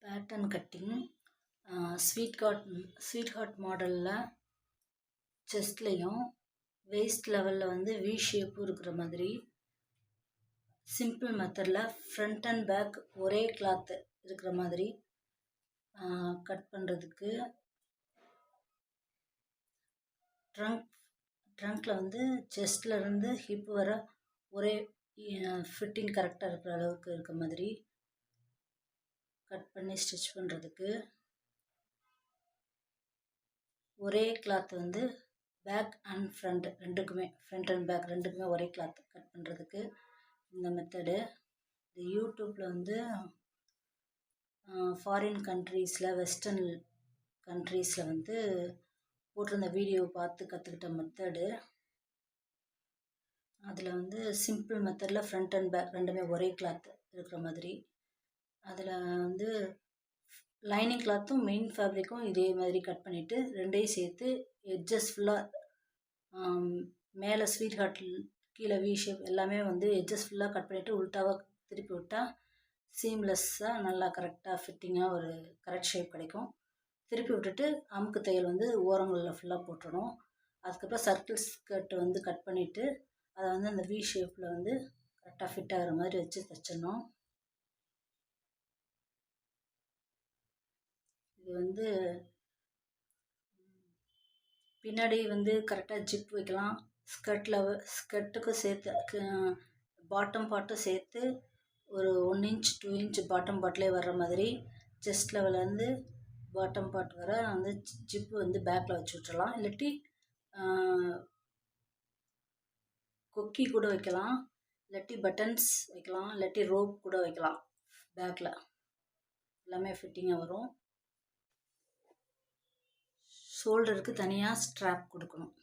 Pattern cutting sweet heart மாடலில் செஸ்ட்லேயும் waste லெவலில் வந்து வி ஷேப்பும் இருக்கிற மாதிரி சிம்பிள் மெத்தடில் ஃப்ரண்ட் அண்ட் பேக் ஒரே கிளாத் இருக்கிற மாதிரி கட் பண்ணுறதுக்கு ட்ரங்க்கில் வந்து செஸ்ட்லேருந்து ஹிப் வர ஒரே ஃபிட்டிங் கரெக்டாக இருக்கிற அளவுக்கு இருக்க மாதிரி கட் பண்ணி ஸ்டிச் பண்ணுறதுக்கு ஒரே கிளாத் வந்து பேக் அண்ட் ஃப்ரண்ட் ரெண்டுக்குமே ஃப்ரண்ட் அண்ட் பேக் ரெண்டுக்குமே ஒரே கிளாத் கட் பண்ணுறதுக்கு இந்த மெத்தடு இந்த யூடியூப்பில் வந்து ஃபாரின் கண்ட்ரீஸில் வெஸ்டர்ன் கண்ட்ரீஸில் வந்து போட்டிருந்த வீடியோ பார்த்து கற்றுக்கிட்ட மெத்தடு. அதில் வந்து சிம்பிள் மெத்தடில் ஃப்ரண்ட் அண்ட் பேக் ரெண்டுமே ஒரே கிளாத் இருக்கிற மாதிரி, அதில் வந்து லைனிங் கிளாத்தும் மெயின் ஃபேப்ரிக்கும் இதே மாதிரி கட் பண்ணிவிட்டு ரெண்டையும் சேர்த்து எட்ஜஸ் ஃபுல்லாக மேலே ஸ்வீட் ஹார்ட் கீழே வி ஷேப் எல்லாமே வந்து எட்ஜஸ் ஃபுல்லாக கட் பண்ணிவிட்டு உல்ட்டாவாக திருப்பி விட்டால் சீம்லெஸ்ஸாக நல்லா கரெக்டாக ஃபிட்டிங்காக ஒரு கரெக்ட் ஷேப் கிடைக்கும். திருப்பி விட்டுட்டு அமுக்கு தையல் வந்து ஓரங்களில் ஃபுல்லாக போட்டுடணும். அதுக்கப்புறம் சர்க்கிள் ஸ்கர்ட் வந்து கட் பண்ணிவிட்டு அதை வந்து அந்த வி ஷேப்பில் வந்து கரெக்டாக ஃபிட் ஆகிற மாதிரி வச்சு தைச்சிடணும். இது வந்து பின்னாடி வந்து கரெக்டாக ஜிப் வைக்கலாம். ஸ்கர்ட்டுக்கும் சேர்த்து பாட்டம் பார்ட்டும் சேர்த்து ஒரு 1 இன்ச் 2 இன்ச் பாட்டம் பார்ட்லேயே வர்ற மாதிரி செஸ்ட் லெவலேருந்து பாட்டம் பார்ட் வர வந்து ஜிப்பு வந்து பேக்கில் வச்சு விட்டுறலாம். இல்லாட்டி கொக்கி கூட வைக்கலாம், இல்லாட்டி பட்டன்ஸ் வைக்கலாம், இல்லாட்டி ரோப் கூட வைக்கலாம். பேக்கில் எல்லாமே ஃபிட்டிங்காக வரும். ஷோல்டருக்கு தனியாக ஸ்ட்ராப் கொடுக்கணும்.